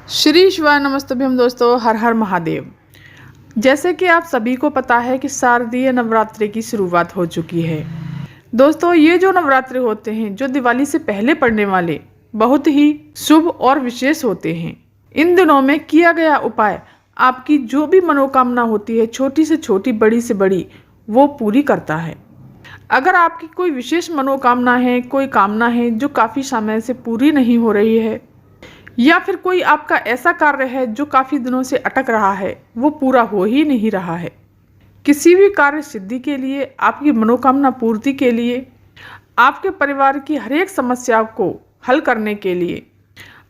श्री शिवाय नमस्तभ्यम दोस्तों, हर हर महादेव। जैसे कि आप सभी को पता है कि शारदीय नवरात्रि की शुरुआत हो चुकी है। दोस्तों, ये जो नवरात्रि होते हैं जो दिवाली से पहले पड़ने वाले बहुत ही शुभ और विशेष होते हैं। इन दिनों में किया गया उपाय आपकी जो भी मनोकामना होती है, छोटी से छोटी बड़ी से बड़ी, वो पूरी करता है। अगर आपकी कोई विशेष मनोकामना है, कोई कामना है जो काफ़ी समय से पूरी नहीं हो रही है, या फिर कोई आपका ऐसा कार्य है जो काफ़ी दिनों से अटक रहा है, वो पूरा हो ही नहीं रहा है, किसी भी कार्य सिद्धि के लिए, आपकी मनोकामना पूर्ति के लिए, आपके परिवार की हर एक समस्या को हल करने के लिए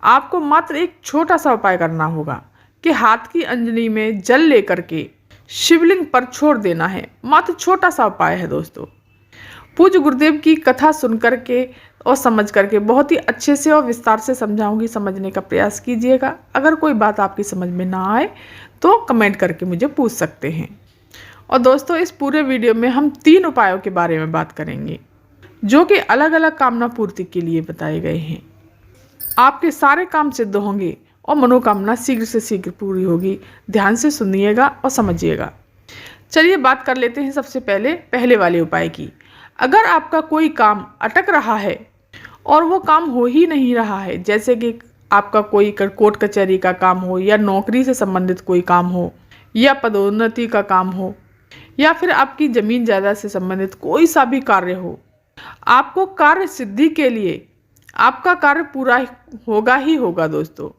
आपको मात्र एक छोटा सा उपाय करना होगा कि हाथ की अंजलि में जल लेकर के शिवलिंग पर छोड़ देना है। मात्र छोटा सा उपाय है दोस्तों। पूज्य गुरुदेव की कथा सुन करके और समझ करके बहुत ही अच्छे से और विस्तार से समझाऊंगी, समझने का प्रयास कीजिएगा। अगर कोई बात आपकी समझ में ना आए तो कमेंट करके मुझे पूछ सकते हैं। और दोस्तों, इस पूरे वीडियो में हम 3 उपायों के बारे में बात करेंगे जो कि अलग अलग कामना पूर्ति के लिए बताए गए हैं। आपके सारे काम सिद्ध होंगे और मनोकामना शीघ्र से शीघ्र पूरी होगी। ध्यान से सुनिएगा और समझिएगा। चलिए बात कर लेते हैं सबसे पहले वाले उपाय की। अगर आपका कोई काम अटक रहा है और वो काम हो ही नहीं रहा है, जैसे कि आपका कोई कोर्ट कचहरी का काम हो, या नौकरी से संबंधित कोई काम हो, या पदोन्नति का काम हो, या फिर आपकी ज़मीन जायदाद से संबंधित कोई सा भी कार्य हो, आपको कार्य सिद्धि के लिए आपका कार्य पूरा होगा ही होगा दोस्तों,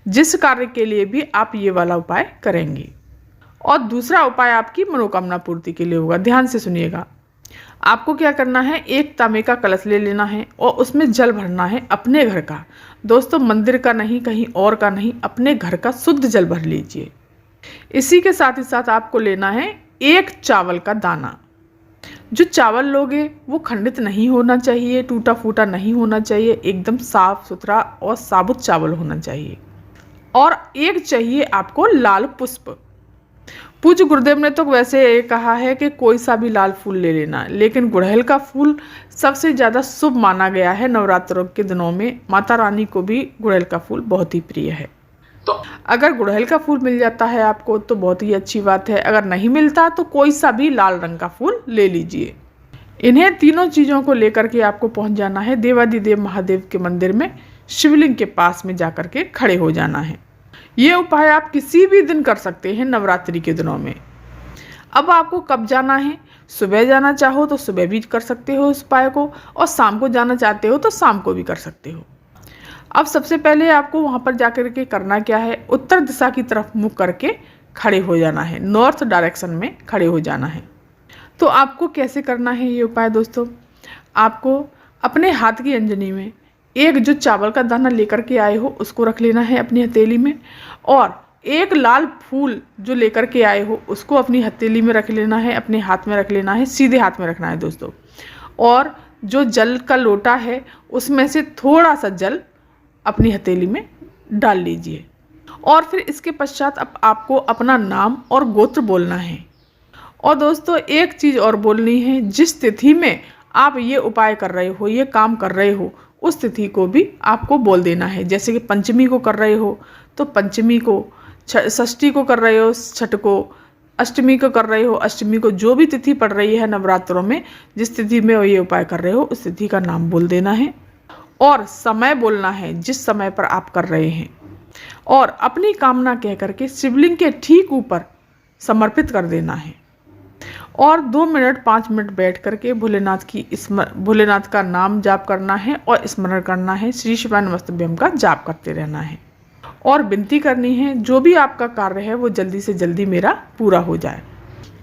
जिस कार्य के लिए भी आप ये वाला उपाय करेंगे। और दूसरा उपाय आपकी मनोकामना पूर्ति के लिए होगा। ध्यान से सुनिएगा। आपको क्या करना है, एक तांबे का कलश ले लेना है और उसमें जल भरना है अपने घर का। दोस्तों, मंदिर का नहीं, कहीं और का नहीं, अपने घर का शुद्ध जल भर लीजिए। इसी के साथ ही साथ आपको लेना है एक चावल का दाना। जो चावल लोगे वो खंडित नहीं होना चाहिए, टूटा फूटा नहीं होना चाहिए, एकदम साफ सुथरा और साबुत चावल होना चाहिए। और एक चाहिए आपको लाल पुष्प। पूज्य गुरुदेव ने तो वैसे ये कहा है कि कोई सा भी लाल फूल ले लेना, लेकिन गुड़हल का फूल सबसे ज़्यादा शुभ माना गया है। नवरात्रों के दिनों में माता रानी को भी गुड़हल का फूल बहुत ही प्रिय है। तो अगर गुड़हल का फूल मिल जाता है आपको तो बहुत ही अच्छी बात है। अगर नहीं मिलता तो कोई सा भी लाल रंग का फूल ले लीजिए। इन्हें तीनों चीज़ों को लेकर के आपको पहुँच जाना है देवादिदेव महादेव के मंदिर में, शिवलिंग के पास में जा कर के खड़े हो जाना है। ये उपाय आप किसी भी दिन कर सकते हैं नवरात्रि के दिनों में। अब आपको कब जाना है, सुबह जाना चाहो तो सुबह भी कर सकते हो इस उपाय को, और शाम को जाना चाहते हो तो शाम को भी कर सकते हो। अब सबसे पहले आपको वहाँ पर जाकर के करना क्या है, उत्तर दिशा की तरफ मुख करके खड़े हो जाना है, नॉर्थ डायरेक्शन में खड़े हो जाना है। तो आपको कैसे करना है ये उपाय दोस्तों, आपको अपने हाथ की अंजनी में एक जो चावल का दाना लेकर के आए हो उसको रख लेना है अपनी हथेली में, और एक लाल फूल जो लेकर के आए हो उसको अपनी हथेली में रख लेना है, अपने हाथ में रख लेना है, सीधे हाथ में रखना है दोस्तों। और जो जल का लोटा है उसमें से थोड़ा सा जल अपनी हथेली में डाल लीजिए। और फिर इसके पश्चात अब आपको अपना नाम और गोत्र बोलना है। और दोस्तों, एक चीज़ और बोलनी है, जिस तिथि में आप ये उपाय कर रहे हो, ये काम कर रहे हो, उस तिथि को भी आपको बोल देना है। जैसे कि पंचमी को कर रहे हो तो पंचमी को, षष्ठी को कर रहे हो छठ को, अष्टमी को कर रहे हो अष्टमी को, जो भी तिथि पड़ रही है नवरात्रों में, जिस तिथि में ये उपाय कर रहे हो उस तिथि का नाम बोल देना है, और समय बोलना है जिस समय पर आप कर रहे हैं, और अपनी कामना कह करके शिवलिंग के ठीक ऊपर समर्पित कर देना है। और 2 मिनट 5 मिनट बैठ करके भोलेनाथ का नाम जाप करना है और स्मरण करना है, श्री शिवाय नमस्तभ्यम का जाप करते रहना है, और विनती करनी है जो भी आपका कार्य है वो जल्दी से जल्दी मेरा पूरा हो जाए।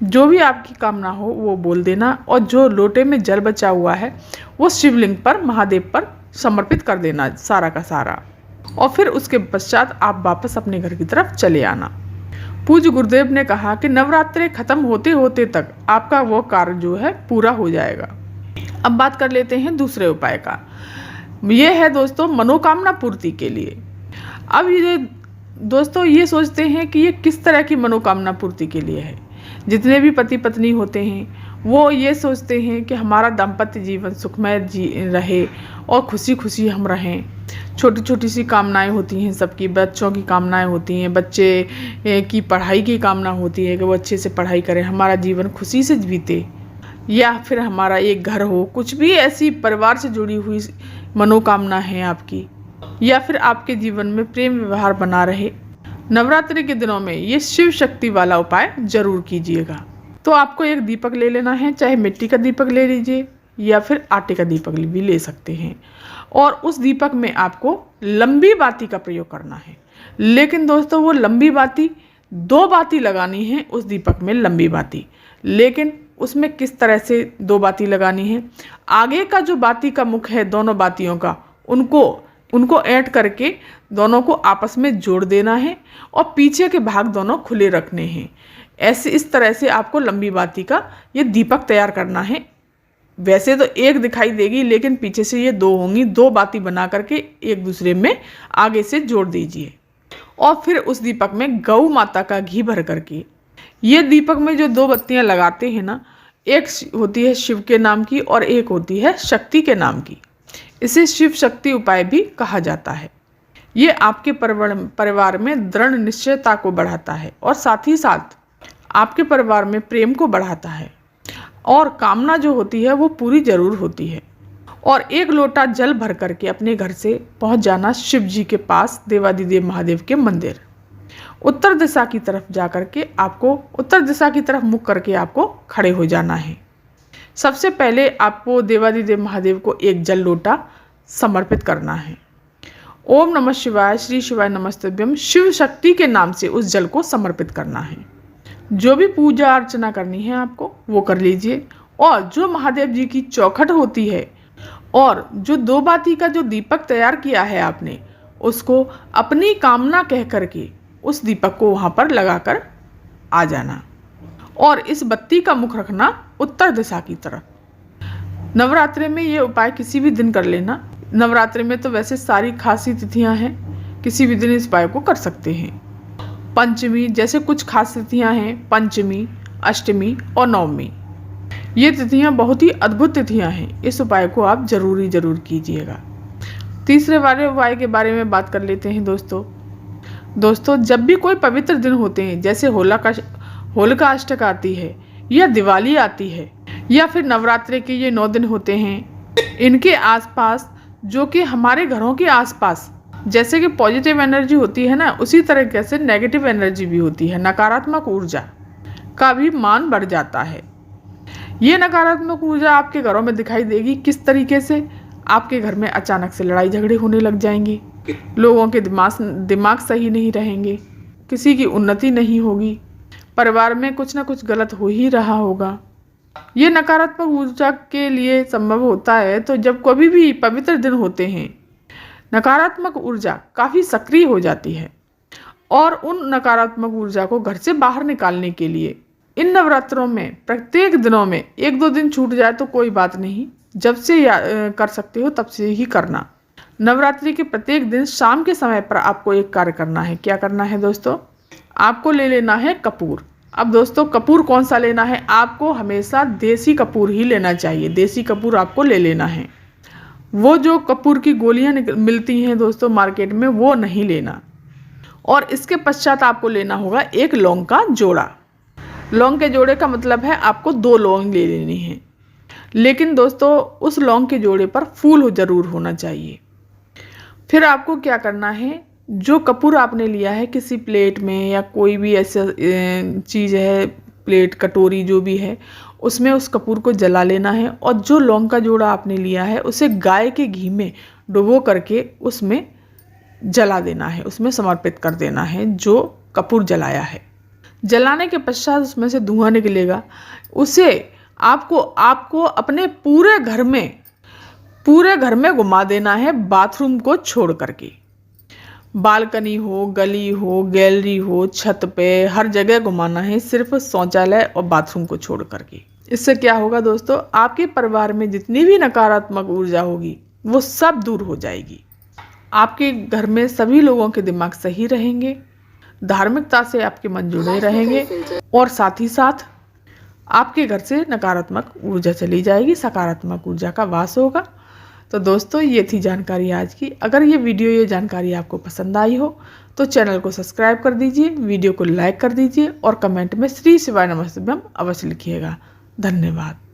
जो भी आपकी कामना हो वो बोल देना, और जो लोटे में जल बचा हुआ है वो शिवलिंग पर, महादेव पर समर्पित कर देना सारा का सारा। और फिर उसके पश्चात आप वापस अपने घर की तरफ चले आना। पूज्य गुरुदेव ने कहा कि नवरात्रि खत्म होते होते तक आपका वो कार्य जो है पूरा हो जाएगा। अब बात कर लेते हैं दूसरे उपाय का। ये है दोस्तों मनोकामना पूर्ति के लिए। अब ये दोस्तों ये सोचते हैं कि ये किस तरह की मनोकामना पूर्ति के लिए है। जितने भी पति पत्नी होते हैं वो ये सोचते हैं कि हमारा दाम्पत्य जीवन सुखमय रहे और खुशी खुशी हम रहें, छोटी छोटी सी कामनाएं होती हैं सबकी, बच्चों की कामनाएं होती हैं, बच्चे की पढ़ाई की कामना होती है कि वो अच्छे से पढ़ाई करें, हमारा जीवन खुशी से बीते, या फिर हमारा एक घर हो, कुछ भी ऐसी परिवार से जुड़ी हुई मनोकामना है आपकी, या फिर आपके जीवन में प्रेम व्यवहार बना रहे। नवरात्रि के दिनों में ये शिव शक्ति वाला उपाय जरूर कीजिएगा। तो आपको एक दीपक ले लेना है, चाहे मिट्टी का दीपक ले लीजिए या फिर आटे का दीपक भी ले सकते हैं, और उस दीपक में आपको लंबी बाती का प्रयोग करना है। लेकिन दोस्तों वो लंबी बाती, 2 बाती लगानी है उस दीपक में, लंबी बाती। लेकिन उसमें किस तरह से 2 बाती लगानी है, आगे का जो बाती का मुख है दोनों बातियों का, उनको ऐड करके दोनों को आपस में जोड़ देना है और पीछे के भाग दोनों खुले रखने हैं। ऐसे इस तरह से आपको लंबी बाती का ये दीपक तैयार करना है। वैसे तो एक दिखाई देगी, लेकिन पीछे से ये 2 होंगी। 2 बाती बना करके एक दूसरे में आगे से जोड़ दीजिए, और फिर उस दीपक में गौ माता का घी भर करके, ये दीपक में जो 2 बत्तियां लगाते हैं ना, एक होती है शिव के नाम की और एक होती है शक्ति के नाम की। इसे शिव शक्ति उपाय भी कहा जाता है। ये आपके परिवार में दृढ़ निश्चयता को बढ़ाता है और साथ ही साथ आपके परिवार में प्रेम को बढ़ाता है, और कामना जो होती है वो पूरी जरूर होती है। और 1 लोटा जल भर करके अपने घर से पहुंच जाना शिव जी के पास, देवादिदेव महादेव के मंदिर। उत्तर दिशा की तरफ जा करके आपको, उत्तर दिशा की तरफ मुख करके आपको खड़े हो जाना है। सबसे पहले आपको देवादिदेव महादेव को 1 जल लोटा समर्पित करना है। ओम नमः शिवाय, श्री शिवाय नमस्तुभ्यम, शिव शक्ति के नाम से उस जल को समर्पित करना है। जो भी पूजा अर्चना करनी है आपको वो कर लीजिए, और जो महादेव जी की चौखट होती है और जो 2 बाती का जो दीपक तैयार किया है आपने, उसको अपनी कामना कह करके उस दीपक को वहाँ पर लगाकर आ जाना, और इस बत्ती का मुख रखना उत्तर दिशा की तरफ। नवरात्रि में ये उपाय किसी भी दिन कर लेना। नवरात्रि में तो वैसे सारी खासी तिथियां हैं, किसी भी दिन इस उपाय को कर सकते हैं। पंचमी जैसे कुछ खास तिथियां हैं, पंचमी, अष्टमी और नवमी, ये तिथियां बहुत ही अद्भुत तिथियां हैं। इस उपाय को आप जरूर कीजिएगा। तीसरे वाले उपाय के बारे में बात कर लेते हैं दोस्तों, जब भी कोई पवित्र दिन होते हैं, जैसे होलिका अष्टक आती है, या दिवाली आती है, या फिर नवरात्रि के ये 9 दिन होते हैं, इनके आसपास, जो कि हमारे घरों के आसपास जैसे कि पॉजिटिव एनर्जी होती है ना, उसी तरीके से नेगेटिव एनर्जी भी होती है, नकारात्मक ऊर्जा का भी मान बढ़ जाता है। ये नकारात्मक ऊर्जा आपके घरों में दिखाई देगी। किस तरीके से? आपके घर में अचानक से लड़ाई झगड़े होने लग जाएंगी, लोगों के दिमाग सही नहीं रहेंगे, किसी की उन्नति नहीं होगी, परिवार में कुछ ना कुछ गलत हो ही रहा होगा। ये नकारात्मक ऊर्जा के लिए संभव होता है। तो जब कभी भी पवित्र दिन होते हैं, नकारात्मक ऊर्जा काफ़ी सक्रिय हो जाती है, और उन नकारात्मक ऊर्जा को घर से बाहर निकालने के लिए इन नवरात्रों में प्रत्येक दिनों में 1-2 दिन छूट जाए तो कोई बात नहीं, जब से कर सकते हो तब से ही करना। नवरात्रि के प्रत्येक दिन शाम के समय पर आपको एक कार्य करना है। क्या करना है दोस्तों? आपको ले लेना है कपूर। अब दोस्तों कपूर कौन सा लेना है? आपको हमेशा देसी कपूर ही लेना चाहिए। देसी कपूर आपको ले लेना है। वो जो कपूर की गोलियां मिलती हैं दोस्तों मार्केट में, वो नहीं लेना। और इसके पश्चात आपको लेना होगा 1 लौंग का जोड़ा। लौंग के जोड़े का मतलब है आपको 2 लौंग ले लेनी है, लेकिन दोस्तों उस लौंग के जोड़े पर फूल जरूर होना चाहिए। फिर आपको क्या करना है, जो कपूर आपने लिया है किसी प्लेट में या कोई भी ऐसा चीज़ है, प्लेट कटोरी जो भी है, उसमें उस कपूर को जला लेना है। और जो लौंग का जोड़ा आपने लिया है उसे गाय के घी में डुबो करके उसमें जला देना है, उसमें समर्पित कर देना है जो कपूर जलाया है। जलाने के पश्चात उसमें से धुआं निकलेगा। उसे आपको अपने पूरे घर में घुमा देना है, बाथरूम को छोड़ करके। बालकनी हो, गली हो, गैलरी हो, छत पे, हर जगह घुमाना है, सिर्फ शौचालय और बाथरूम को छोड़ करके। इससे क्या होगा दोस्तों, आपके परिवार में जितनी भी नकारात्मक ऊर्जा होगी वो सब दूर हो जाएगी। आपके घर में सभी लोगों के दिमाग सही रहेंगे, धार्मिकता से आपके मन जुड़े रहेंगे, और साथ ही साथ आपके घर से नकारात्मक ऊर्जा चली जाएगी, सकारात्मक ऊर्जा का वास होगा। तो दोस्तों ये थी जानकारी आज की। अगर ये जानकारी आपको पसंद आई हो तो चैनल को सब्सक्राइब कर दीजिए, वीडियो को लाइक कर दीजिए और कमेंट में श्री शिवाय नमः शिवाय अवश्य लिखिएगा। धन्यवाद।